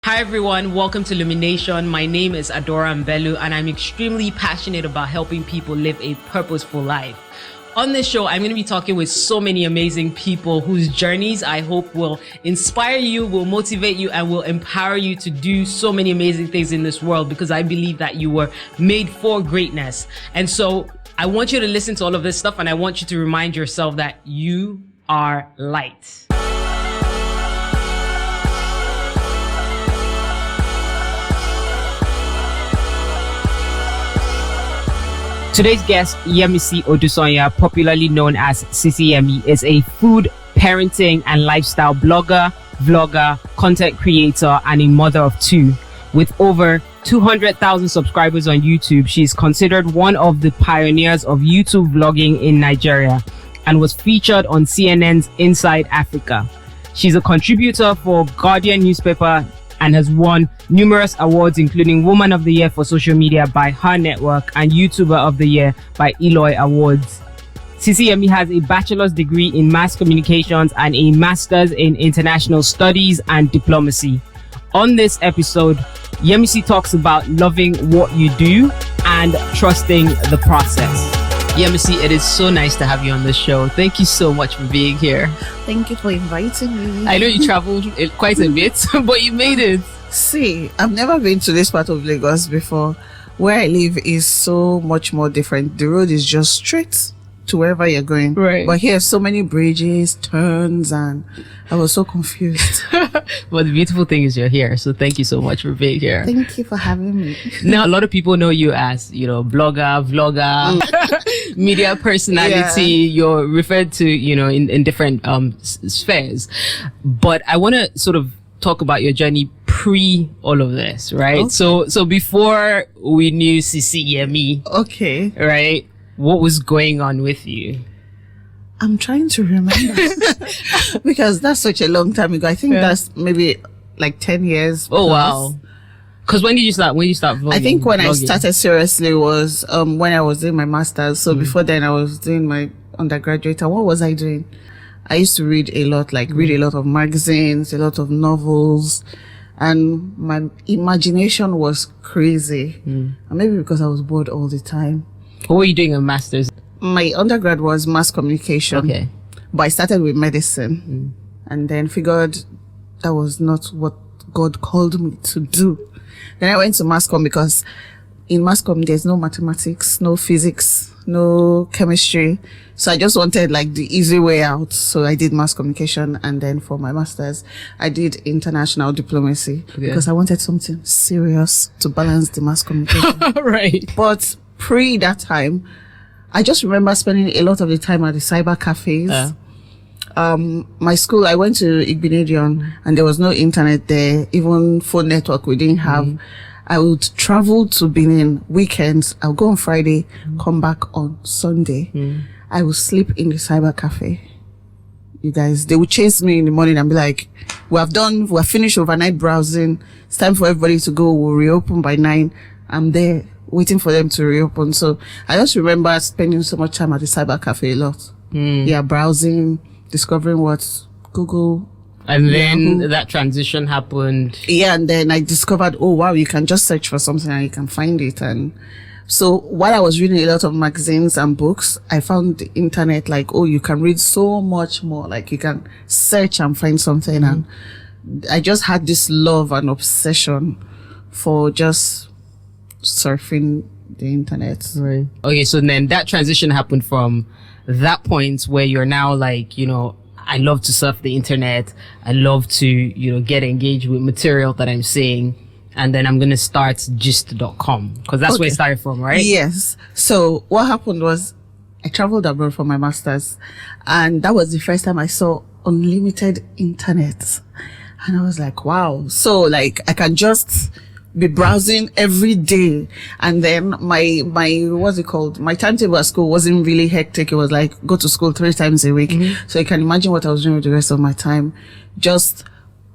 Hi everyone, welcome to Lumination. My name is Adaora and I'm extremely passionate about helping people live a purposeful life. On this show, I'm going to be talking with so many amazing people whose journeys I hope will inspire you, will motivate you, and will empower you to do so many amazing things in this world, because I believe that you were made for greatness. And so I want you to listen to all of this stuff, and I want you to remind yourself that you are light. Today's guest, Yemmie Odusonya, popularly known as Sisi Yemmie, is a food, parenting, and lifestyle blogger, vlogger, content creator, and a mother of two. With over 200,000 subscribers on YouTube, she is considered one of the pioneers of YouTube vlogging in Nigeria and was featured on CNN's Inside Africa. She's a contributor for Guardian newspaper and has won numerous awards, including Woman of the Year for Social Media by Her Network and YouTuber of the Year by Eloy Awards. Sisi Yemmie has a bachelor's degree in mass communications and a master's in international studies and diplomacy. On this episode, Yemmie talks about loving what you do and trusting the process. Yemmie, it is so nice to have you on the show. Thank you so much for being here. Thank you for inviting me. I know you traveled quite a bit, but you made it. See, I've never been to this part of Lagos before. Where I live is so much more different. The road is just straight to wherever you're going. Right. But here, so many bridges, turns, and I was so confused. But the beautiful thing is you're here. So thank you so much for being here. Thank you for having me. Now, a lot of people know you as, blogger, vlogger, media personality. Yeah. You're referred to, in different spheres. But I want to sort of talk about your journey pre all of this, right? Okay. So before we knew Sisi Yemmie, okay, right? What was going on with you? I'm trying to remember because that's such a long time ago. I think that's maybe like 10 years. Oh, plus. Wow. Because when did you start vlogging? I think when I started seriously was when I was doing my master's. So before then I was doing my undergraduate. And what was I doing? I used to read a lot, read a lot of magazines, a lot of novels, and my imagination was crazy. And maybe because I was bored all the time. What were you doing a master's? My undergrad was mass communication. Okay. But I started with medicine and then figured that was not what God called me to do. Then I went to mass comm because in mass comm there's no mathematics, no physics, no chemistry. So I just wanted the easy way out. So I did mass communication, and then for my master's I did international diplomacy because I wanted something serious to balance the mass communication. Right. But pre that time, I just remember spending a lot of the time at the cyber cafes. My school, I went to Igbinedion and there was no internet there, even phone network we didn't have. I would travel to Benin weekends. I'll go on Friday, come back on Sunday. I would sleep in the cyber cafe. You guys, they would chase me in the morning and be like, we're finished overnight browsing. It's time for everybody to go. We'll reopen by 9. I'm there waiting for them to reopen. So I just remember spending so much time at the cyber cafe a lot. Yeah, browsing, discovering what Google. And then that transition happened. Yeah, and then I discovered, oh wow, you can just search for something and you can find it. And so while I was reading a lot of magazines and books, I found the internet you can read so much more. You can search and find something. And I just had this love and obsession for just surfing the internet. Right. Okay, so then that transition happened from that point where you're now I love to surf the internet. I love to, get engaged with material that I'm seeing. And then I'm going to start gist.com because that's where it started from, right? Yes. So what happened was I traveled abroad for my master's, and that was the first time I saw unlimited internet. And I was like, wow. So I can just be browsing every day. And then my my timetable at school wasn't really hectic. It was go to school 3 times a week. So you can imagine what I was doing with the rest of my time. Just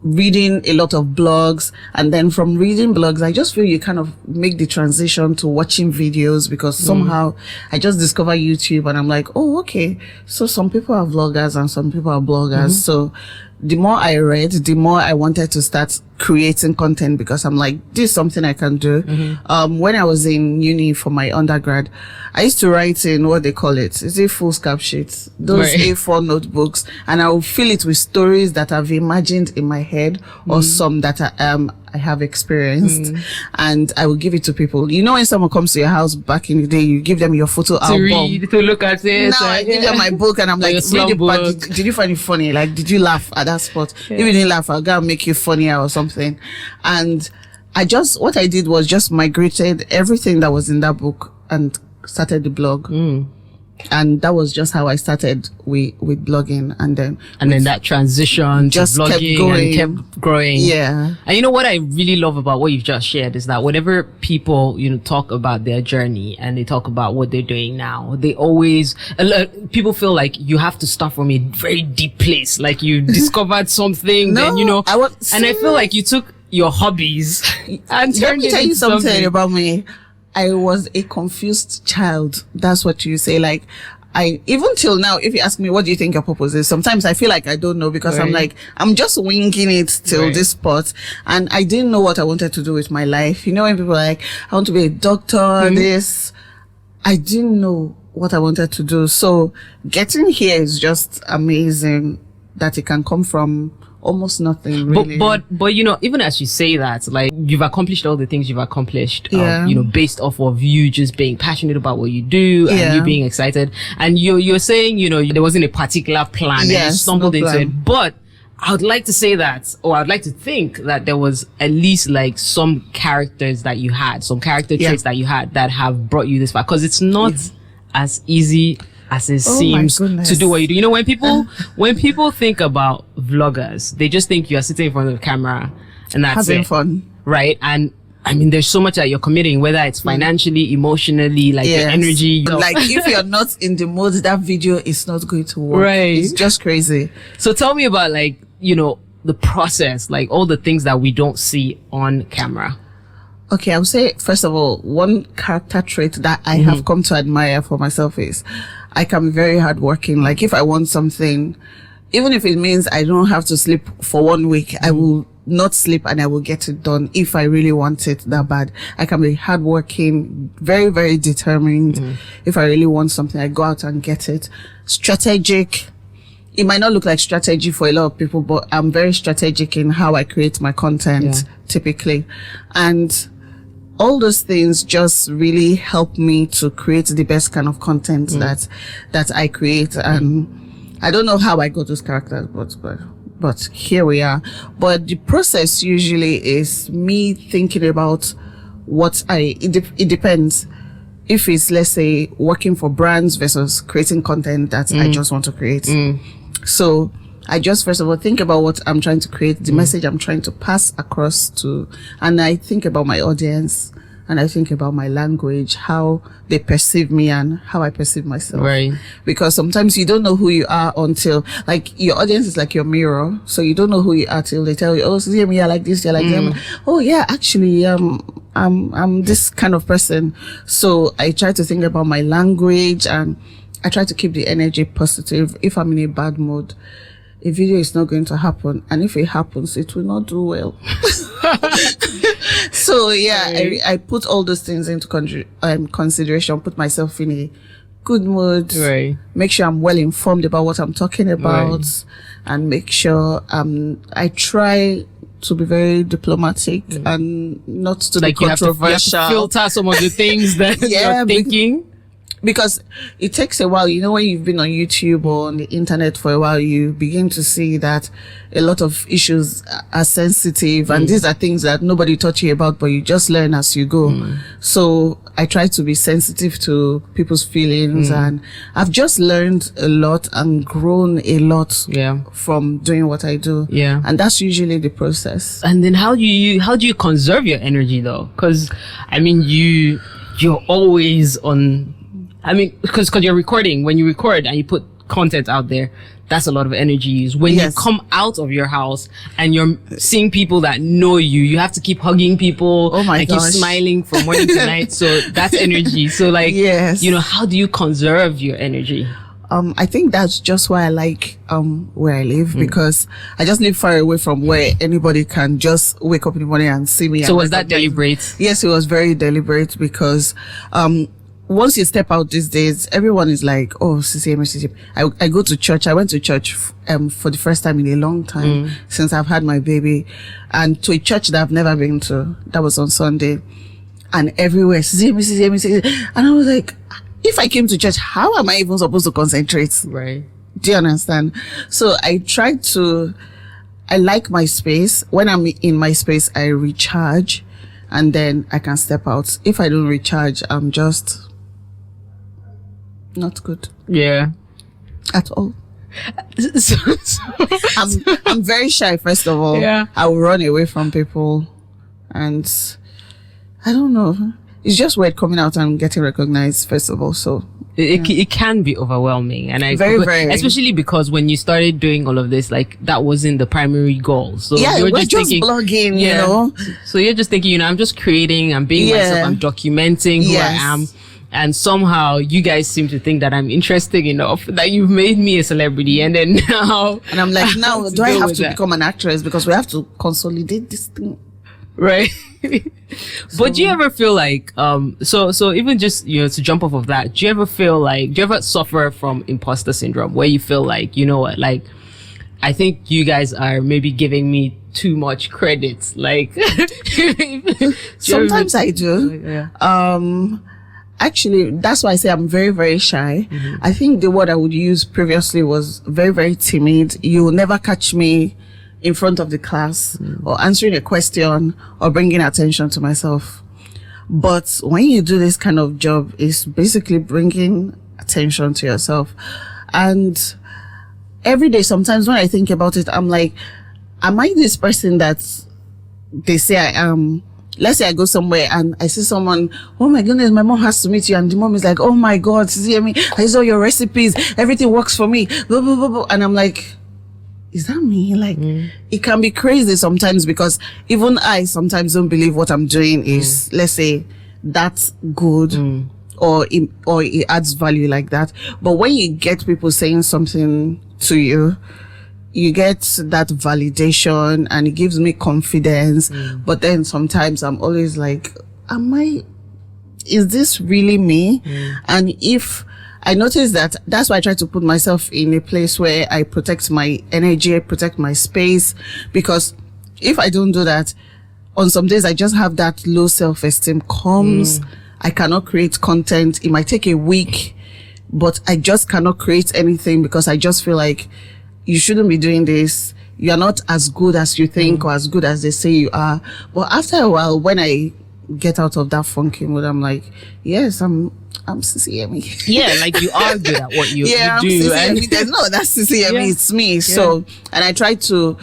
reading a lot of blogs, and then from reading blogs, I just feel you kind of make the transition to watching videos, because somehow I just discover YouTube and I'm like, oh, okay. So some people are vloggers and some people are bloggers. So the more I read, the more I wanted to start creating content because I'm like, this is something I can do. When I was in uni for my undergrad, I used to write in what they call it. Is it foolscap sheets? Those Right. A4 notebooks, and I will fill it with stories that I've imagined in my head or some that I have experienced, and I will give it to people. You know, when someone comes to your house back in the day, you give them your photo To album. read, to look at it. Now I give them my book and I'm Or your like, slum read it, but book. did you find it funny? Like, did you laugh at that spot? If you didn't laugh, I'll go and make you funnier or something. And what I did was just migrated everything that was in that book and started the blog. And that was just how I started with blogging, and then that transition just to kept vlogging going. and kept growing. Yeah. And you know what I really love about what you've just shared is that whenever people, talk about their journey and they talk about what they're doing now, they always, people feel like you have to start from a very deep place. Like you discovered something, No, then, I I feel like you took your hobbies and Let turned me it tell you into something about me. I was a confused child. That's what you say. Like, even till now, if you ask me, what do you think your purpose is? Sometimes I feel like I don't know because I'm Right. like, I'm just winging it till Right. this spot. And I didn't know what I wanted to do with my life. You know, when people are like, I want to be a doctor, this, I didn't know what I wanted to do. So getting here is just amazing that it can come from almost nothing, really. But even as you say that, like you've accomplished all the things you've accomplished, Yeah. based off of you just being passionate about what you do and Yeah. you being excited. And you're saying, there wasn't a particular plan and you Yes, stumbled no into plan. it. But I would like to say that, or I'd like to think that there was at least like some characters that you had, some character Yeah. traits that you had that have brought you this far. Because it's not as easy as it Oh my seems goodness. to do what you do. When people think about vloggers, they just think you are sitting in front of the camera and that's Having it, fun. right? And I mean, there's so much that you're committing, whether it's financially, emotionally, like your Yes. energy. Like, if you're not in the mode, that video is not going to work. Right. It's just crazy. So tell me about the process, like all the things that we don't see on camera. Okay, I would say, first of all, one character trait that I have come to admire for myself is I can be very hardworking. Like, if I want something, even if it means I don't have to sleep for 1 week, I will not sleep and I will get it done if I really want it that bad. I can be hardworking, very, very determined. If I really want something, I go out and get it. Strategic. It might not look like strategy for a lot of people, but I'm very strategic in how I create my content, typically. And all those things just really help me to create the best kind of content that I create. And I don't know how I got those characters, but here we are. But the process usually is me thinking about it depends. If it's, let's say, working for brands versus creating content that I just want to create. So I just, first of all, think about what I'm trying to create, the message I'm trying to pass across to, and I think about my audience, and I think about my language, how they perceive me and how I perceive myself. Right. Because sometimes you don't know who you are until, like, your audience is like your mirror. So you don't know who you are till they tell you, oh, Sisi Yemmie, you're like this, you're like them. Oh yeah, actually, I'm this kind of person. So I try to think about my language and I try to keep the energy positive. If I'm in a bad mood, a video is not going to happen. And if it happens, it will not do well. So yeah, I put all those things into consideration, put myself in a good mood, make sure I'm well informed about what I'm talking about, and make sure I try to be very diplomatic and not to be controversial. You have to filter some of the things that you're thinking. Because it takes a while, when you've been on YouTube or on the internet for a while, you begin to see that a lot of issues are sensitive and these are things that nobody taught you about, but you just learn as you go. So I try to be sensitive to people's feelings and I've just learned a lot and grown a lot from doing what I do. Yeah. And that's usually the process. And then how do you conserve your energy though? Cause I mean, you're always on, because you're recording. When you record and you put content out there, that's a lot of energy used. When you come out of your house and you're seeing people that know you, you have to keep hugging people and keep smiling from morning to night. So that's energy. So like, how do you conserve your energy? I think that's just why I like where I live, because I just live far away from where anybody can just wake up in the morning and see me. So was that deliberate? Yes, it was very deliberate, because once you step out these days, everyone is like, oh, Sisi Yemmie. I go to church. I went to church for the first time in a long time since I've had my baby, and to a church that I've never been to. That was on Sunday, and everywhere, Sisi Yemmie. And I was like, if I came to church, how am I even supposed to concentrate? Right. Do you understand? So I like my space. When I'm in my space, I recharge, and then I can step out. If I don't recharge, I'm just not good. Yeah. At all. I'm very shy, first of all. Yeah. I will run away from people, and I don't know. It's just weird coming out and getting recognized, first of all. So it can be overwhelming, and very, especially because when you started doing all of this, like, that wasn't the primary goal. So you're just thinking, blogging, you know. So you're just thinking, I'm just creating, I'm being myself, I'm documenting who I am. And somehow you guys seem to think that I'm interesting enough that you've made me a celebrity. And then now... And I'm like, now do I have to become an actress? Because we have to consolidate this thing. Right. But do you ever feel like, so even just, to jump off of that, do you ever suffer from imposter syndrome, where you feel like, you know what, like, I think you guys are maybe giving me too much credit? Like, sometimes I do. Yeah. Actually, that's why I say I'm very, very shy. I think the word I would use previously was very, very timid. You will never catch me in front of the class or answering a question or bringing attention to myself. But when you do this kind of job, it's basically bringing attention to yourself. And every day, sometimes when I think about it, I'm like, am I this person that they say I am? Let's say I go somewhere and I see someone, oh my goodness, my mom has to meet you. And the mom is like, oh my God, Sisi Yemmie, I saw your recipes. Everything works for me. Blah, blah, blah, blah. And I'm like, is that me? Like, it can be crazy sometimes, because even I sometimes don't believe what I'm doing is, let's say, that's good or it adds value like that. But when you get people saying something to you, you get that validation and it gives me confidence. But then sometimes I'm always like, is this really me? And if I notice that's why I try to put myself in a place where I protect my energy, I protect my space, because if I don't do that, on some days I just have that low self-esteem comes. I cannot create content. It might take a week, but I just cannot create anything because I just feel like you shouldn't be doing this. You're not as good as you think or as good as they say you are. But after a while, when I get out of that funky mood, I'm like, yes, I'm Sisi Yemmie. Yeah, like you are good at what you, yeah, you do. I'm Sisi Yemmie. No, that's Sisi Yemmie. It's me. So, and I try to,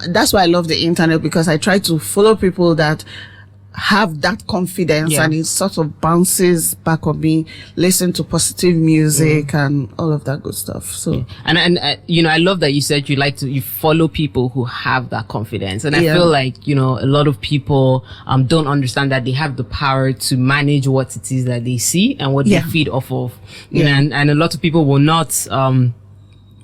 that's why I love the internet, because I try to follow people that have that confidence and it sort of bounces back on me. Listen to positive music and all of that good stuff. So and I love that you said you follow people who have that confidence, and I feel like a lot of people don't understand that they have the power to manage what it is that they see and what they feed off of. And a lot of people will not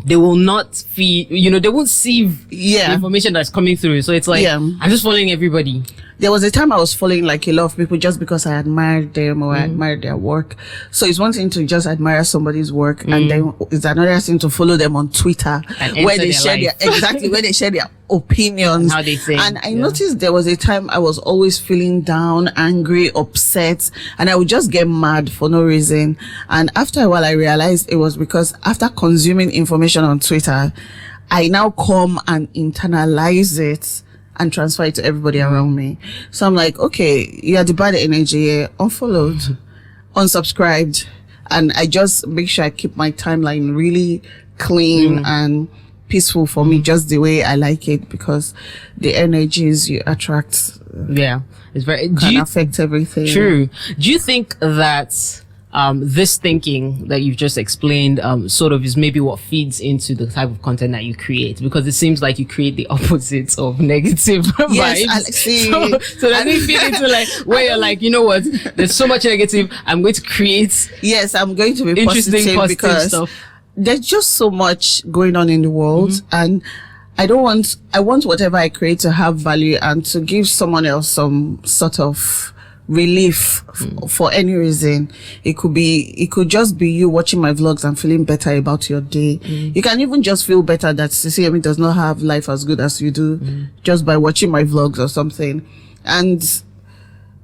they will not feed, they won't sieve the information that's coming through. So it's like, I'm just following everybody. There was a time I was following like a lot of people just because I admired them or I admired their work. So it's one thing to just admire somebody's work, and then it's another thing to follow them on Twitter where they share where they share their opinions and how they think. And I noticed there was a time I was always feeling down, angry, upset, and I would just get mad for no reason. And after a while, I realized it was because after consuming information on Twitter, I now come and internalize it and transfer it to everybody around me. So I'm like, okay, you had the bad energy, unfollowed, unsubscribed, and I just make sure I keep my timeline really clean and peaceful for me, just the way I like it, because the energies you attract it's very can affect everything. True. Do you think that this thinking that you've just explained sort of is maybe what feeds into the type of content that you create? Because it seems like you create the opposites of negative vibes. So does it feed into like where you're like, you know what, there's so much negative, I'm going to create I'm going to be interesting positive because stuff. there's just so much going on in the world, and I want whatever I create to have value and to give someone else some sort of relief for any reason. It could just be you watching my vlogs and feeling better about your day. You can even just feel better that Sisi Yemmie does not have life as good as you do just by watching my vlogs or something. And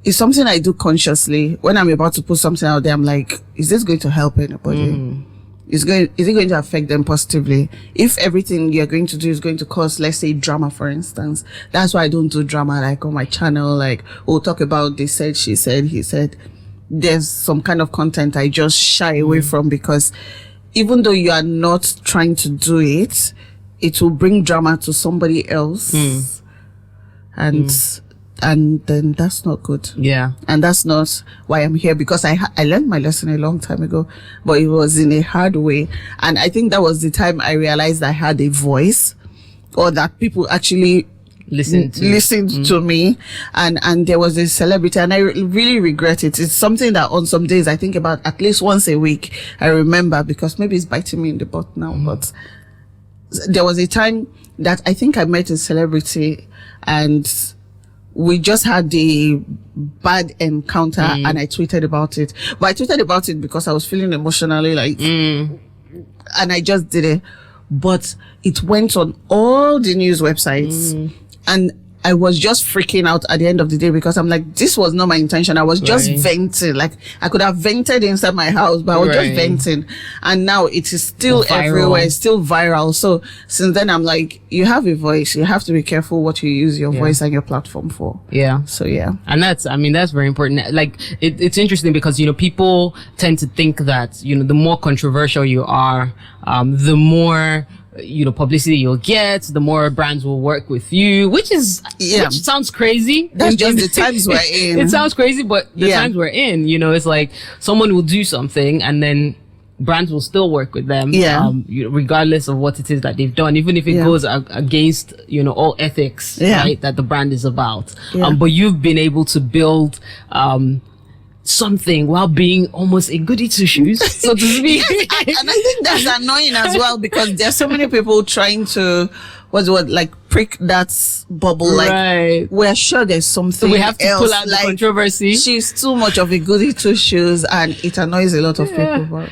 it's something I do consciously. When I'm about to put something out there, I'm like, is this going to help anybody? Is it going to affect them positively? If everything you're going to do is going to cause, let's say, drama, for instance, that's why I don't do drama like on my channel. Like, we'll talk about they said, she said, he said. There's some kind of content I just shy away from, because even though you are not trying to do it, it will bring drama to somebody else. And then that's not good. Yeah. And that's not why I'm here, because I learned my lesson a long time ago, but it was in a hard way. And I think that was the time I realized I had a voice, or that people actually listened to me. And there was a celebrity, and I really regret it. It's something that on some days I think about at least once a week. I remember, because maybe it's biting me in the butt now, but there was a time that I think I met a celebrity, and we just had the bad encounter, and I tweeted about it. But I tweeted about it because I was feeling emotionally like, and I just did it. But it went on all the news websites, and I was just freaking out at the end of the day, because I'm like, this was not my intention. I was just venting. Like, I could have vented inside my house, but I was just venting. And now it is still everywhere. It's still viral. So since then, I'm like, you have a voice. You have to be careful what you use your voice and your platform for. Yeah. So yeah. And that's very important. Like, it's interesting because, people tend to think that, the more controversial you are, the more publicity you'll get, the more brands will work with you, which sounds crazy. That's just the times we're in. It sounds crazy, but the times we're in, it's like someone will do something and then brands will still work with them, regardless of what it is that they've done, even if it goes against, all ethics, right, that the brand is about. But you've been able to build, something while being almost a goody two shoes, so to speak. And I think that's annoying as well, because there's so many people trying to prick that bubble. Like, we're sure there's something. So we have to else. pull out the controversy. She's too much of a goody two shoes, and it annoys a lot of people.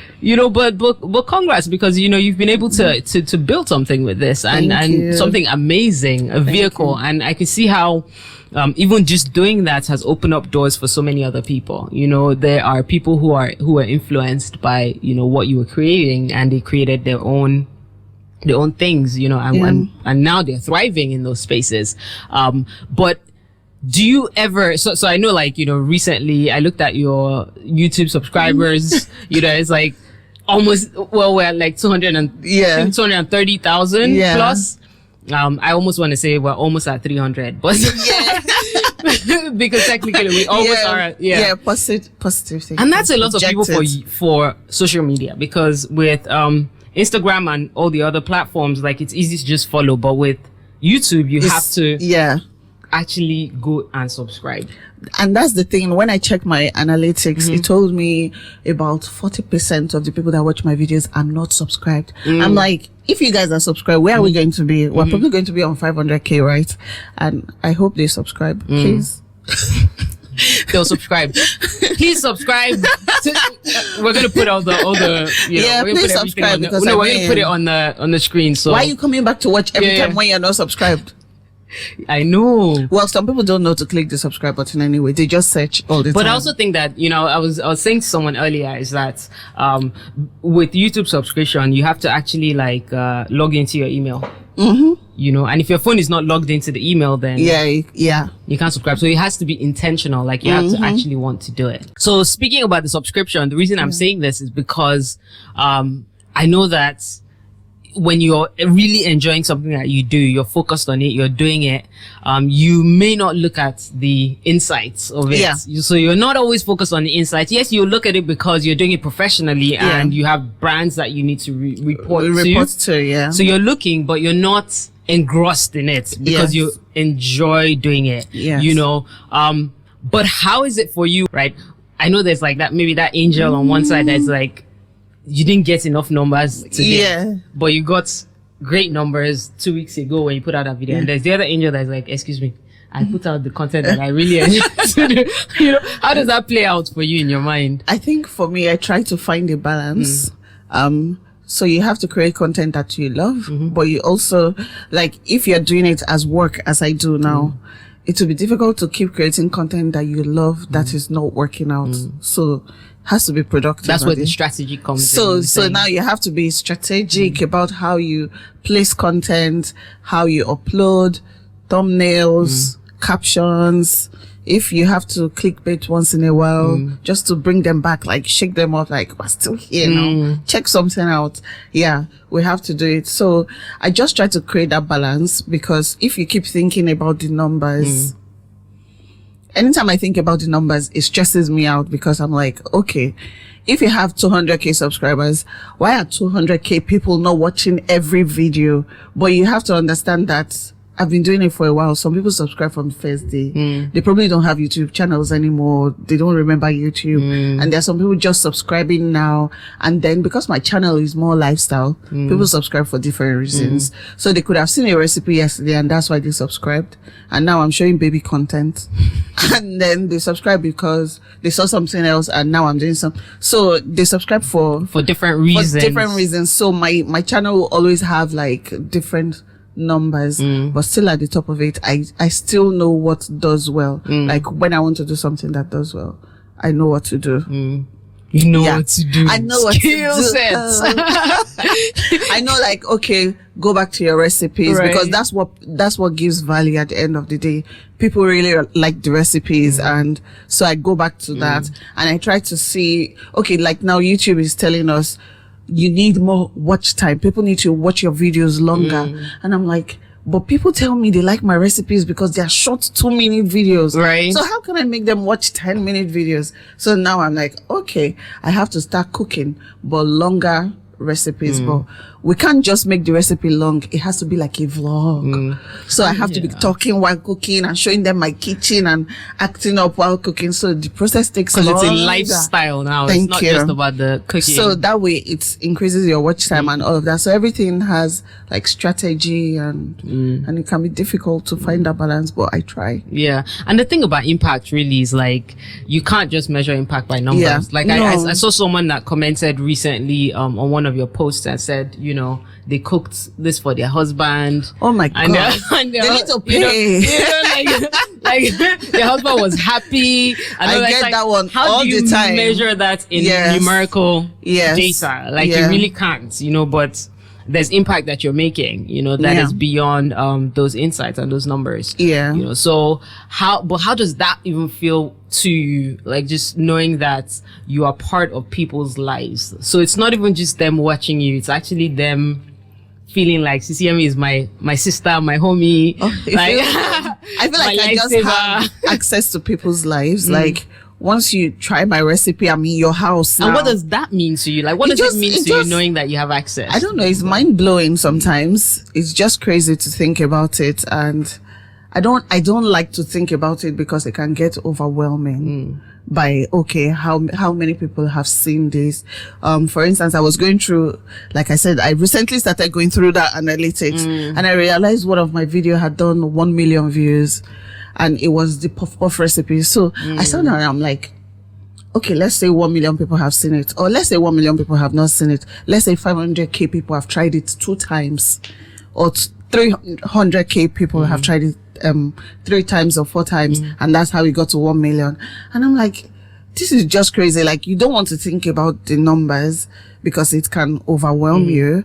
But congrats, because you've been able to build something with this, and something amazing, a vehicle, and I can see how. Even just doing that has opened up doors for so many other people. There are people who are influenced by, what you were creating, and they created their own things, and now they're thriving in those spaces. But do you ever, so I know, recently I looked at your YouTube subscribers, it's like almost, we're at like 230,000 plus. I almost want to say we're almost at 300, but because technically we almost are. Positive thing. And that's a lot of people for social media, because with Instagram and all the other platforms, like, it's easy to just follow, but with YouTube you have to actually go and subscribe. And that's the thing. When I checked my analytics, it told me about 40% of the people that watch my videos are not subscribed. I'm like, if you guys are subscribed, where are we going to be? We're probably going to be on 500k, right? And I hope they subscribe, please. They'll subscribe. Please subscribe. We're gonna put all the please subscribe, because we're gonna put it on the screen. So why are you coming back to watch every time when you're not subscribed? I know. Well, some people don't know to click the subscribe button anyway. They just search all the time. But I also think that, I was saying to someone earlier is that, with YouTube subscription, you have to actually log into your email. And if your phone is not logged into the email, then you can't subscribe. So it has to be intentional. Like, you have to actually want to do it. So speaking about the subscription, the reason I'm saying this is because, I know that when you're really enjoying something that you do, you're focused on it, you're doing it, you may not look at the insights of it. So you're not always focused on the insights. Yes, you look at it because you're doing it professionally, and you have brands that you need to report to. So you're looking, but you're not engrossed in it because you enjoy doing it. But how is it for you, right? I know there's like that, maybe that angel on one side that's like, you didn't get enough numbers today. Yeah. But you got great numbers 2 weeks ago when you put out that video. And there's the other angel that's like, excuse me, I put out the content that I really enjoy to do. You know, how does that play out for you in your mind? I think for me, I try to find a balance. So you have to create content that you love, but you also, like, if you're doing it as work, as I do now, it will be difficult to keep creating content that you love that is not working out. So it has to be productive. That's where the strategy comes in. So now you have to be strategic about how you place content, how you upload, thumbnails, captions. If you have to clickbait once in a while, just to bring them back, like shake them up, like we're still here now, check something out. Yeah, we have to do it. So I just try to create that balance, because if you keep thinking about the numbers, anytime I think about the numbers, it stresses me out, because I'm like, okay, if you have 200k subscribers, why are 200k people not watching every video? But you have to understand that I've been doing it for a while. Some people subscribe from the first day. They probably don't have YouTube channels anymore. They don't remember YouTube. And there are some people just subscribing now. And then because my channel is more lifestyle, people subscribe for different reasons. So they could have seen a recipe yesterday and that's why they subscribed. And now I'm showing baby content. And then they subscribe because they saw something else and now I'm doing some. So they subscribe for different reasons. For different reasons. So my channel will always have like different numbers, but still at the top of it, I still know what does well. Like when I want to do something that does well, I know what to do. You know what to do. I know what to do. Sets. I know, like, okay, go back to your recipes, because that's what gives value at the end of the day. People really like the recipes, and so I go back to that, and I try to see, okay, like now YouTube is telling us you need more watch time. People need to watch your videos longer. And I'm like, but people tell me they like my recipes because they are short 2-minute videos. Right. So how can I make them watch 10-minute videos? So now I'm like, okay, I have to start cooking, but longer recipes. But we can't just make the recipe long. It has to be like a vlog. So I have to be talking while cooking and showing them my kitchen and acting up while cooking. So the process takes longer. Because it's a lifestyle now. It's not just about the cooking. So that way it increases your watch time and all of that. So everything has like strategy, and it can be difficult to find that balance, but I try. Yeah. And the thing about impact really is, like, you can't just measure impact by numbers. Yeah. Like I saw someone that commented recently on one of your posts and said, you know, they cooked this for their husband. Oh my God. And they need to pay. Like their husband was happy. I get that one all the time. How do you measure that in numerical data? Like, you really can't, you know, but there's impact that you're making, you know, that is beyond those insights and those numbers. Yeah. You know, so how does that even feel to you? Like, just knowing that you are part of people's lives. So it's not even just them watching you, it's actually them feeling like Sisi Yemmie is my sister, my homie. Like, I feel like I just have access to people's lives. Like, once you try my recipe, I'm in your house now. And what does that mean to you? Like, what does it mean to you knowing that you have access? I don't know. It's mind blowing sometimes. It's just crazy to think about it. And I don't like to think about it because it can get overwhelming by, okay, how many people have seen this? For instance, I was going through, like I said, I recently started going through that analytics, and I realized one of my video had done 1 million views. And it was the puff recipe. So I sat down and I'm like, okay, let's say 1 million people have seen it. Or let's say 1 million people have not seen it. Let's say 500k people have tried it 2 times. Or 300k people have tried it 3 times or 4 times. And that's how we got to 1 million. And I'm like, this is just crazy. Like, you don't want to think about the numbers because it can overwhelm you.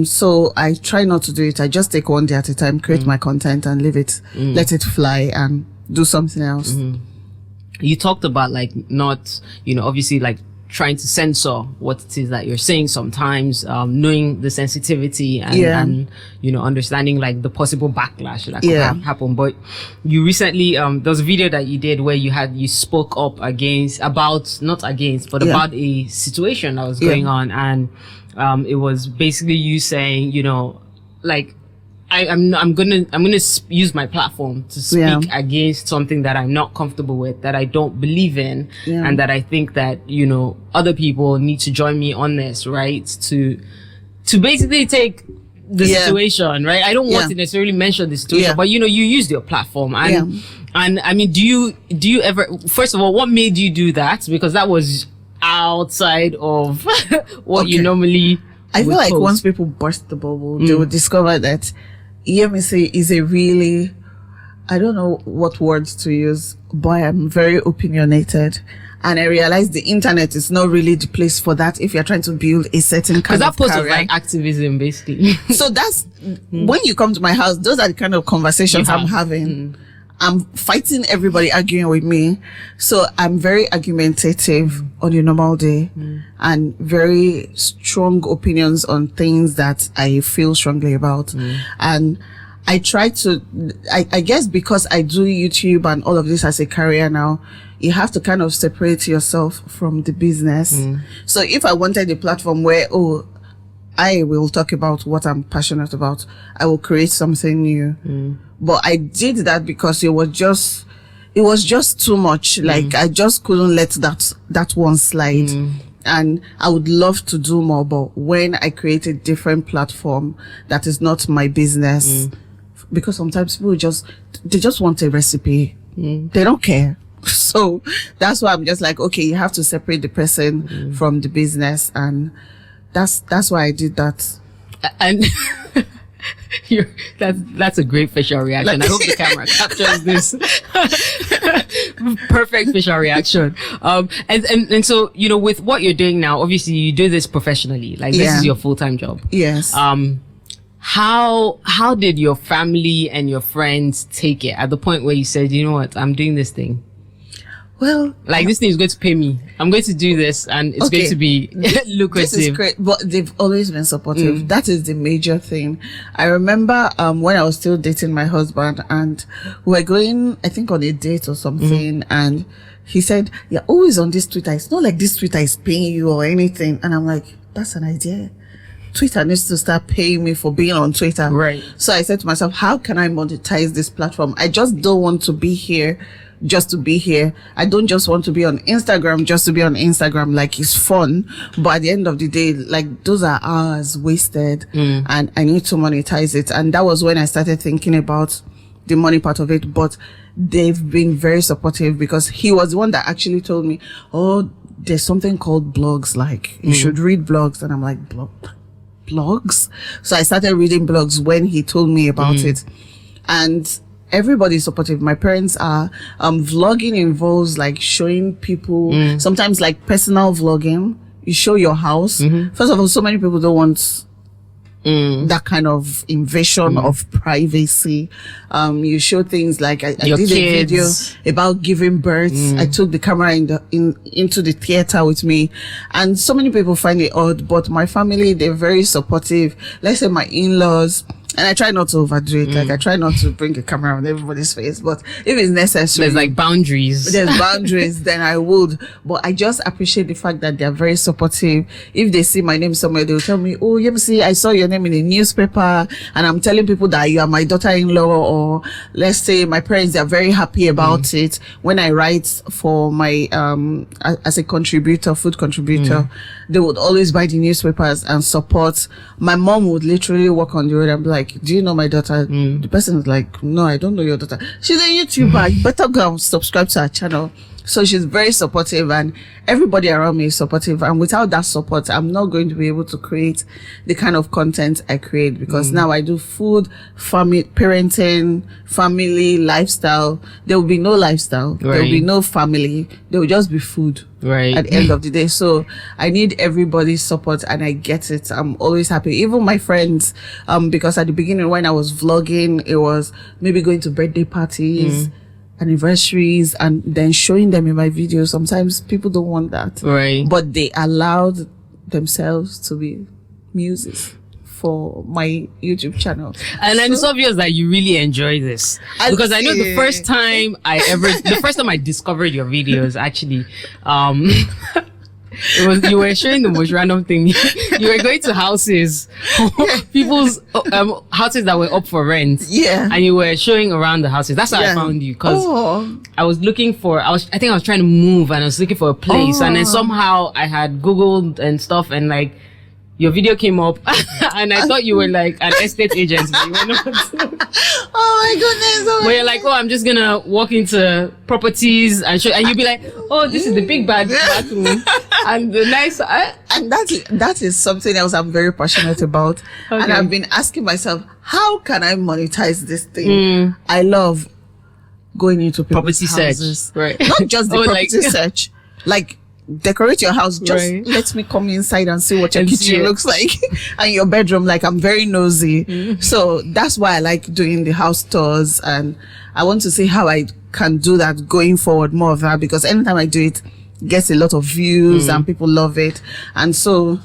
So I try not to do it. I just take one day at a time, create my content and leave it, let it fly and do something else. You talked about, like, not, you know, obviously, like, trying to censor what it is that you're saying sometimes, knowing the sensitivity and you know, understanding like the possible backlash that could happen. But you recently, there was a video that you did where you spoke up about a situation that was going on, and it was basically you saying, you know, like, I'm gonna use my platform to speak against something that I'm not comfortable with, that I don't believe in, and that I think that, you know, other people need to join me on this, right? To basically take the situation, right? I don't want to necessarily mention the situation, but you know, you used your platform, and I mean, do you ever? First of all, what made you do that? Because that was outside of what you normally. I feel like post. Once people burst the bubble, they will discover that Yemmie is a really, I don't know what words to use, but I'm very opinionated. And I realized the internet is not really the place for that if you're trying to build a certain kind of career. Because that post was like activism, basically. So that's, when you come to my house, those are the kind of conversations I'm having. I'm fighting everybody arguing with me. So I'm very argumentative on a normal day and very strong opinions on things that I feel strongly about. And I try to, I guess because I do YouTube and all of this as a career now, you have to kind of separate yourself from the business. So if I wanted a platform where, I will talk about what I'm passionate about, I will create something new. But I did that because it was just too much. Like I just couldn't let that one slide. And I would love to do more, but when I create a different platform that is not my business, because sometimes people they just want a recipe. They don't care. So that's why I'm just like, okay, you have to separate the person from the business, and that's why I did that. And that's a great facial reaction. I hope the camera captures this. Perfect facial reaction. And so, you know, with what you're doing now, obviously you do this professionally. Like this is your full-time job. Yes. How did your family and your friends take it at the point where you said, you know what, I'm doing this thing? Well, like this thing is going to pay me. I'm going to do this, and it's going to be lucrative. This is great, but they've always been supportive. That is the major thing. I remember when I was still dating my husband, and we were going, I think, on a date or something, and he said, "You're always on this Twitter. It's not like this Twitter is paying you or anything." And I'm like, "That's an idea. Twitter needs to start paying me for being on Twitter." Right. So I said to myself, how can I monetize this platform? I just don't want to be here just to be here. I don't just want to be on Instagram just to be on Instagram. Like, it's fun, but at the end of the day, like, those are hours wasted, and I need to monetize it. And that was when I started thinking about the money part of it. But they've been very supportive, because he was the one that actually told me, oh, there's something called blogs, like you should read blogs. And I'm like, blogs? So I started reading blogs when he told me about it, and everybody's supportive. My parents are. Vlogging involves like showing people, sometimes like personal vlogging. You show your house. First of all, so many people don't want that kind of invasion of privacy. You show things like I did kids. A video about giving birth. I took the camera into the theater with me, and so many people find it odd, but my family, they're very supportive. Let's say my in-laws. And I try not to overdo it. Like, I try not to bring a camera on everybody's face. But if it's necessary, there's like boundaries. There's boundaries, then I would. But I just appreciate the fact that they're very supportive. If they see my name somewhere, they'll tell me, oh, Yemmie, I saw your name in a newspaper, and I'm telling people that you are my daughter-in-law. Or let's say my parents are very happy about it. When I write for my, as a contributor, food contributor, they would always buy the newspapers and support. My mom would literally walk on the road and be like, do you know my daughter? The person is like, no, I don't know your daughter. She's a YouTuber. You better go and subscribe to her channel. So she's very supportive, and everybody around me is supportive. And without that support, I'm not going to be able to create the kind of content I create, because now I do food, family, parenting, family, lifestyle. There will be no lifestyle. Right. There will be no family. There will just be food. Right. At the end of the day. So I need everybody's support, and I get it. I'm always happy. Even my friends, because at the beginning when I was vlogging, it was maybe going to birthday parties, anniversaries, and then showing them in my videos. Sometimes people don't want that. Right. But they allowed themselves to be muses for my YouTube channel. And then it's obvious that you really enjoy this. Because I know the first time I discovered your videos, actually, You were showing the most random thing. You were going to houses, people's houses that were up for rent. Yeah. And you were showing around the houses. That's how I found you, because I was looking for. I think I was trying to move, and I was looking for a place, and then somehow I had Googled and stuff, and like your video came up, and I thought you were like an estate agent, but you were not. Oh my goodness! Where you're like, oh, I'm just gonna walk into properties and show, and you'll be like, oh, this is the big bad bathroom, and the nice. And that is something else I'm very passionate about, and I've been asking myself, how can I monetize this thing? I love going into people's houses, right? Not just the property search, like. Decorate your house. Just let me come inside and see what your kitchen looks like and your bedroom. Like, I'm very nosy. So that's why I like doing the house tours, and I want to see how I can do that going forward, more of that, because anytime I do it gets a lot of views and people love it. And so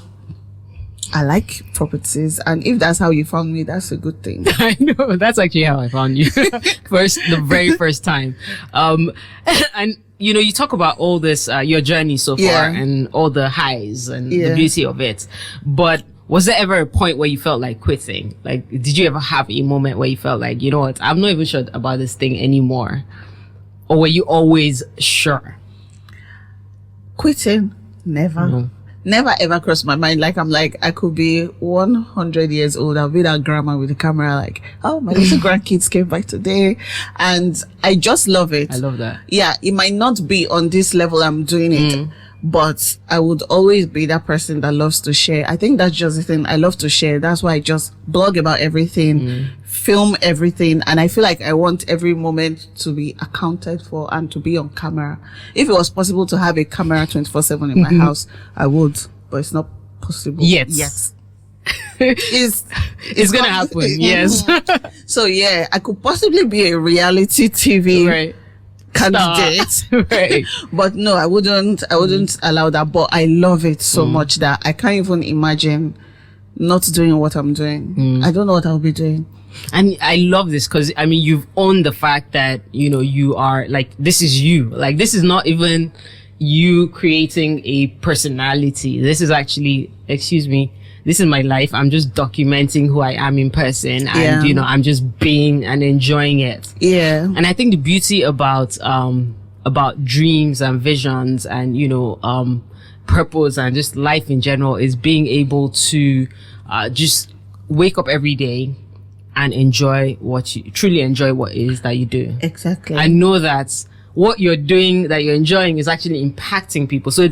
I like properties, and if that's how you found me, that's a good thing. I know, that's actually how I found you. The very first time. And you know, you talk about all this, your journey so far, and all the highs and the beauty of it. But was there ever a point where you felt like quitting? Like, did you ever have a moment where you felt like, you know what, I'm not even sure about this thing anymore? Or were you always sure? Quitting? Never. Never ever crossed my mind. Like, I'm like, I could be 100 years old. I'll be that grandma with the camera, like, oh, my little grandkids came back today. And I just love it. I love that. Yeah, it might not be on this level I'm doing it, but I would always be that person that loves to share. I think that's just the thing. I love to share. That's why I just blog about everything, film everything. And I feel like I want every moment to be accounted for and to be on camera. If it was possible to have a camera 24/7 in my house, I would, but it's not possible yet. Yes. It's gonna happen. Yes. So yeah, I could possibly be a reality TV candidate. Right. But no, I wouldn't allow that. But I love it so much that I can't even imagine not doing what I'm doing. I don't know what I'll be doing. And I love this because, I mean, you've owned the fact that, you know, you are like, this is you. Like, this is not even you creating a personality. This is actually, this is my life. I'm just documenting who I am in person, and you know, I'm just being and enjoying it. Yeah. And I think the beauty about dreams and visions and, you know, purpose and just life in general is being able to just wake up every day and truly enjoy what it is that you do. Exactly. I know that what you're doing, that you're enjoying, is actually impacting people. So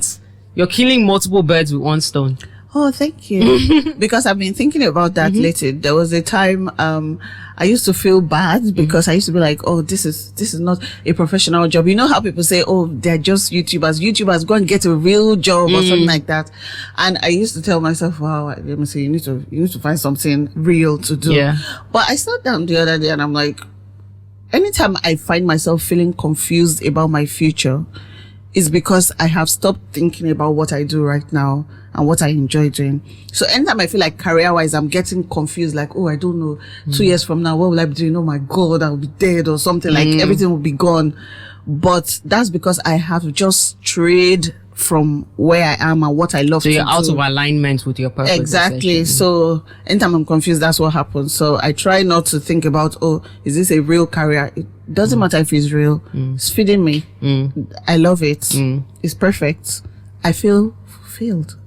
you're killing multiple birds with one stone. Oh, thank you. Because I've been thinking about that lately. There was a time I used to feel bad because I used to be like, oh, this is not a professional job. You know how people say, oh, they're just YouTubers. YouTubers, go and get a real job or something like that. And I used to tell myself, wow, let me say, you need to find something real to do. Yeah. But I sat down the other day and I'm like, anytime I find myself feeling confused about my future, it's because I have stopped thinking about what I do right now and what I enjoy doing. So anytime I feel like career-wise, I'm getting confused, like, oh, I don't know, 2 years from now, what will I be doing? Oh my God, I'll be dead or something, like everything will be gone. But that's because I have just strayed from where I am and what I love to do. So you're out of alignment with your purpose. Exactly. So anytime I'm confused, that's what happens. So I try not to think about, oh, is this a real career? It doesn't matter if it's real. It's feeding me. I love it. It's perfect. I feel fulfilled.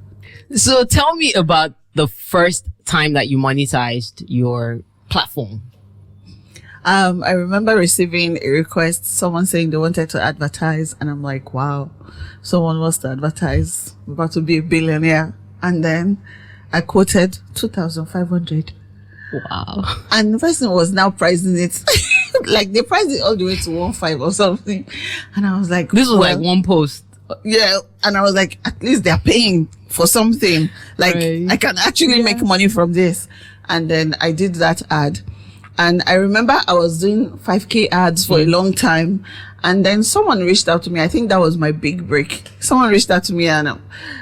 So tell me about the first time that you monetized your platform. I remember receiving a request, someone saying they wanted to advertise, and I'm like, wow, someone wants to advertise. I'm about to be a billionaire. And then I quoted 2,500. Wow. And the person was now pricing it. Like, they priced it all the way to 1.5 or something. And I was like, this was like one post. Yeah. And I was like, at least they're paying for something. Like, I can actually make money from this. And then I did that ad. And I remember I was doing 5K ads for a long time. And then someone reached out to me. I think that was my big break. Someone reached out to me and,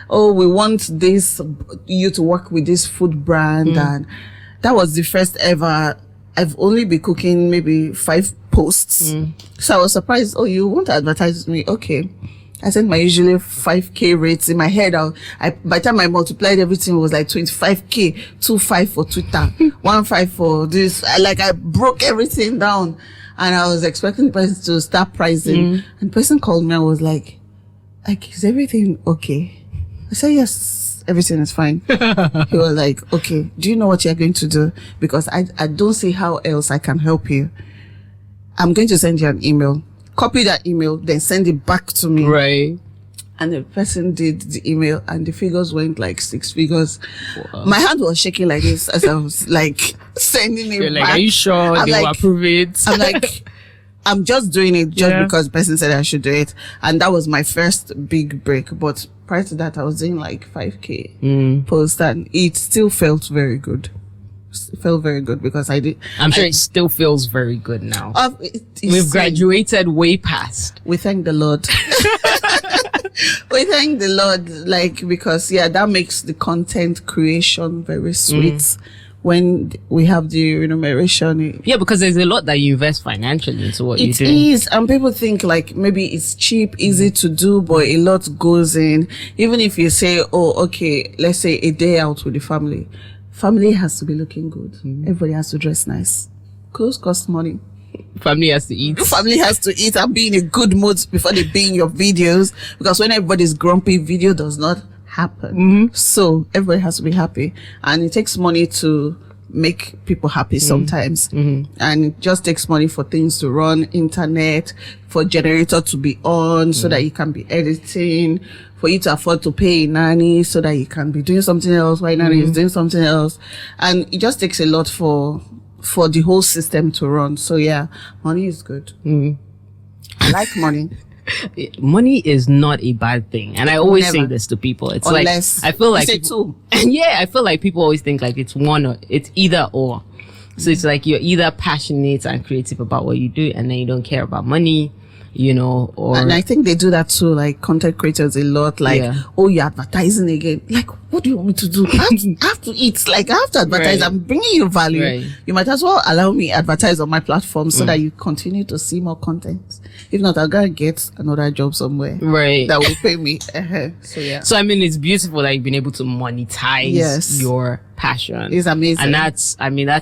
oh, we want you to work with this food brand. And that was the first ever. I've only been cooking maybe 5 posts. So I was surprised. Oh, you want to advertise with me? Okay. I sent my usually 5K rates in my head. By the time I multiplied everything, it was like 25K, 2.5 for Twitter, 1.5 for this. I broke everything down, and I was expecting the person to start pricing. And the person called me and was like, is everything okay? I said, yes, everything is fine. He was like, okay, do you know what you're going to do? Because I don't see how else I can help you. I'm going to send you an email. Copy that email, then send it back to me. Right. And the person did the email, and the figures went like 6 figures. Wow. My hand was shaking like this as I was like sending it You're back. like, are you sure they will approve it? I'm like, I'm just doing it because the person said I should do it. And that was my first big break. But prior to that, I was doing like 5K post, and it still felt very good. It felt very good because I did. I'm sure it still feels very good now. We've graduated way past. We thank the Lord. We thank the Lord, because that makes the content creation very sweet when we have the remuneration. Yeah, because there's a lot that you invest financially into what you do. It is, and people think like maybe it's cheap, easy to do, but a lot goes in. Even if you say, oh, okay, let's say a day out with the family. Family has to be looking good. Everybody has to dress nice. Clothes cost money. Family has to eat. Family has to eat and be in a good mood before they be in your videos. Because when everybody's grumpy, video does not happen. So everybody has to be happy. And it takes money to make people happy sometimes. And it just takes money for things to run, internet, for generator to be on so that you can be editing, for you to afford to pay a nanny so that you can be doing something else while nanny is doing something else. And it just takes a lot for the whole system to run. So money is good. I like money. Money is not a bad thing, and I always say this to people. It's unless I feel like people, I feel like people always think like it's one or it's either or. So it's like you're either passionate and creative about what you do, and then you don't care about money, or. And I think they do that too, like content creators a lot. Like, oh, you're advertising again. Like, what do you want me to do? I have to eat. Like, I have to advertise. I'm bringing you value. You might as well allow me advertise on my platform so that you continue to see more content. If not, I'll go get another job somewhere. That will pay me. So, I mean, it's beautiful that you've been able to monetize your passion. It's amazing. And that's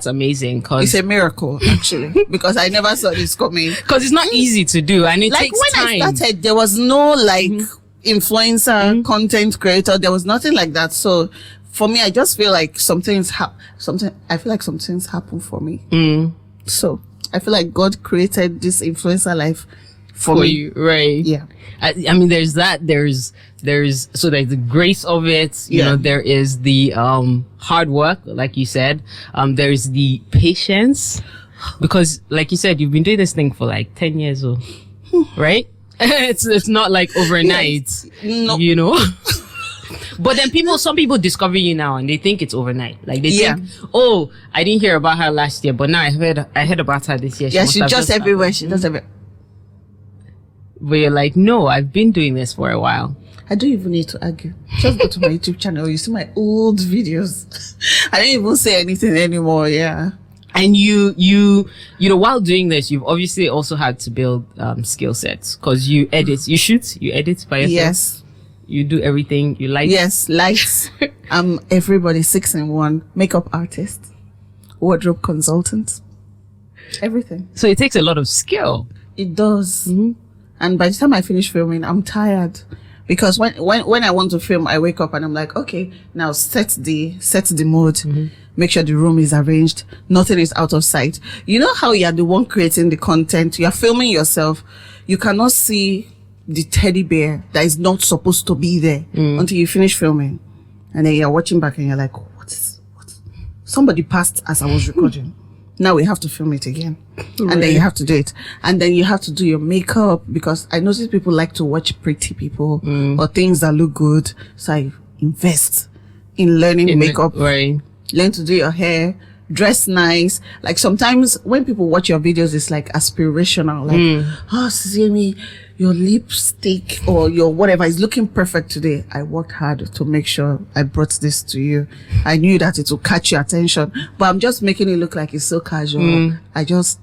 amazing because it's a miracle, actually, because I never saw this coming. Because it's not easy to do, and it takes time. When I started, there was no influencer content creator. There was nothing like that. So for me, I just feel like I feel like some things happen for me. So I feel like God created this influencer life for me. You, right? Yeah. I mean, there's that. There's the grace of it. You know, there is the hard work, like you said. There's the patience, because, like you said, you've been doing this thing for like 10 years, right? It's not like overnight, But then some people discover you now and they think it's overnight. Like they think, oh, I didn't hear about her last year, but now I heard about her this year. She's just everywhere. She does everywhere. But you're like, no, I've been doing this for a while. I don't even need to argue. Just go to my YouTube channel. You see my old videos. I don't even say anything anymore. Yeah. And you while doing this, you've obviously also had to build skill sets, because you edit, you edit by yourself. Yes. You do everything. You light. Yes, lights. I'm everybody 6-in-1. Makeup artist, wardrobe consultant, everything. So it takes a lot of skill. It does. And by the time I finish filming, I'm tired. Because when I want to film, I wake up and I'm like, okay, now set the mood. Make sure the room is arranged. Nothing is out of sight. You know how you're the one creating the content. You're filming yourself. You cannot see the teddy bear that is not supposed to be there until you finish filming. And then you're watching back and you're like, what? Somebody passed as I was recording. Now we have to film it again. And then you have to do it. And then you have to do your makeup, because I notice people like to watch pretty people or things that look good. So I invest in learning makeup. Learn to do your hair, dress nice. Like sometimes when people watch your videos, it's like aspirational. Like, oh, Sisi Yemmie, your lipstick or your whatever is looking perfect today. I worked hard to make sure I brought this to you. I knew that it would catch your attention, but I'm just making it look like it's so casual. I just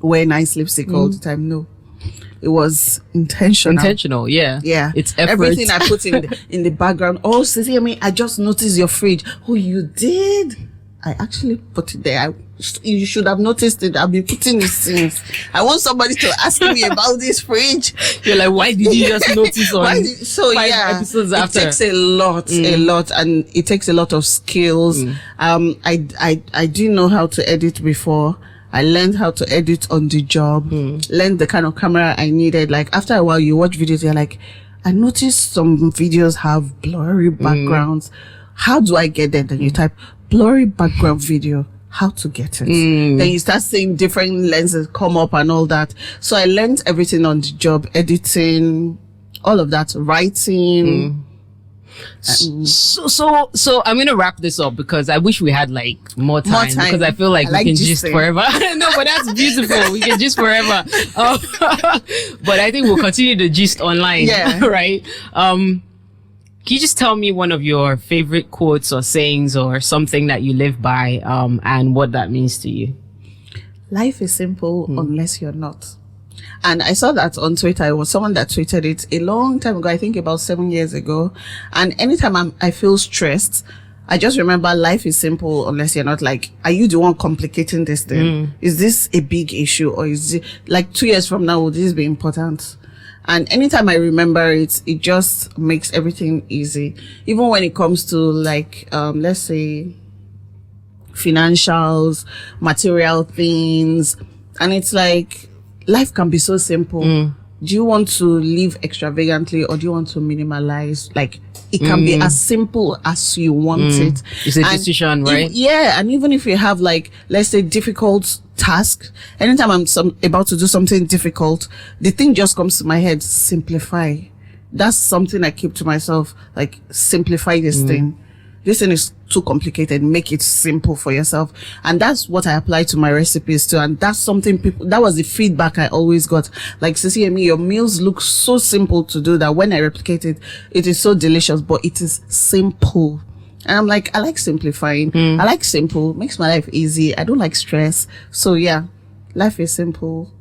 wear nice lipstick all the time. No. It was intentional. Yeah. Yeah. It's effort. Everything I put in the background. Oh, Sisi Yemmie, I just noticed your fridge. Oh, you did? I actually put it there. You should have noticed it. I've been putting it since. I want somebody to ask me about this fridge. You're like, why did you just notice on 5 episodes after? It takes a lot, and it takes a lot of skills. I didn't know how to edit before. I learned how to edit on the job, learned the kind of camera I needed. Like, after a while, you watch videos, you're like, I noticed some videos have blurry backgrounds. How do I get there? Then you type blurry background video, how to get it. Then you start seeing different lenses come up and all that. So I learned everything on the job, editing, all of that, writing. So I'm gonna wrap this up because I wish we had like more time because I feel like we can gist forever. No, but that's beautiful. We can gist forever. But I think we'll continue to gist online. Yeah. Right. Can you just tell me one of your favorite quotes or sayings or something that you live by, and what that means to you? Life is simple unless you're not. And I saw that on Twitter. It was someone that tweeted it a long time ago, I think about 7 years ago. And anytime I feel stressed, I just remember life is simple unless you're not. Like, are you the one complicating this thing? Is this a big issue, or is it like 2 years from now, will this be important? And anytime I remember it, it just makes everything easy. Even when it comes to like, let's say financials, material things. And it's like, life can be so simple. Do you want to live extravagantly, or do you want to minimalize? Like, it can be as simple as you want it. It's a decision, right? And even if you have like, let's say, difficult task, anytime I'm about to do something difficult, the thing just comes to my head: simplify. That's something I keep to myself. Like, simplify this thing. This thing is too complicated. Make it simple for yourself. And that's what I apply to my recipes too. And that's something that was the feedback I always got. Like, Sisi Yemmie, your meals look so simple to do that when I replicate it, it is so delicious, but it is simple. And I'm like, I like simplifying. I like simple. Makes my life easy. I don't like stress. So yeah, life is simple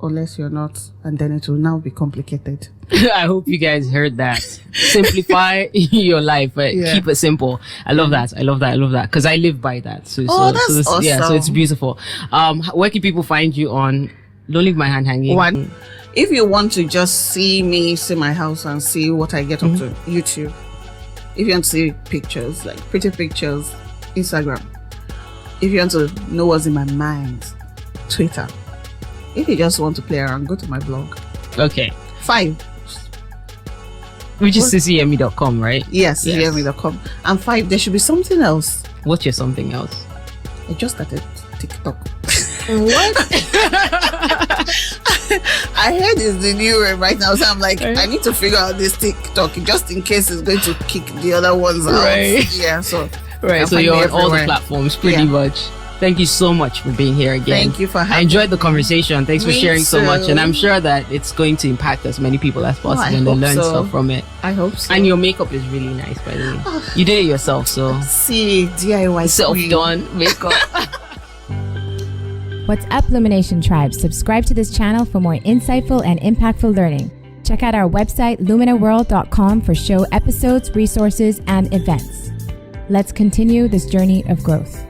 unless you're not, and then it will now be complicated. I hope you guys heard that. Simplify your life, but keep it simple. I love that. I love that because I live by that. So awesome. Yeah, so it's beautiful. Where can people find you on? Don't leave my hand hanging. One, if you want to just see me, see my house, and see what I get up to, YouTube. If you want to see pictures, like pretty pictures, Instagram. If you want to know what's in my mind, Twitter. If you just want to play around, go to my blog. Okay. 5. Which is sisiyemmie.com, right? Yes, sisiyemmie.com. And 5, there should be something else. What's your something else? I just started TikTok. What? I heard it's the new one right now, so I'm like, I need to figure out this TikTok just in case it's going to kick the other ones out. Right. Yeah, so. Right, so you're on all the platforms pretty much. Thank you so much for being here again. Thank you for having me. I enjoyed the conversation. Thanks for sharing so much. And I'm sure that it's going to impact as many people as possible and they learn stuff from it. I hope so. And your makeup is really nice, by the way. You did it yourself, so. See, DIY. Self-done makeup. What's up, Lumination Tribe? Subscribe to this channel for more insightful and impactful learning. Check out our website, luminaworld.com, for show episodes, resources, and events. Let's continue this journey of growth.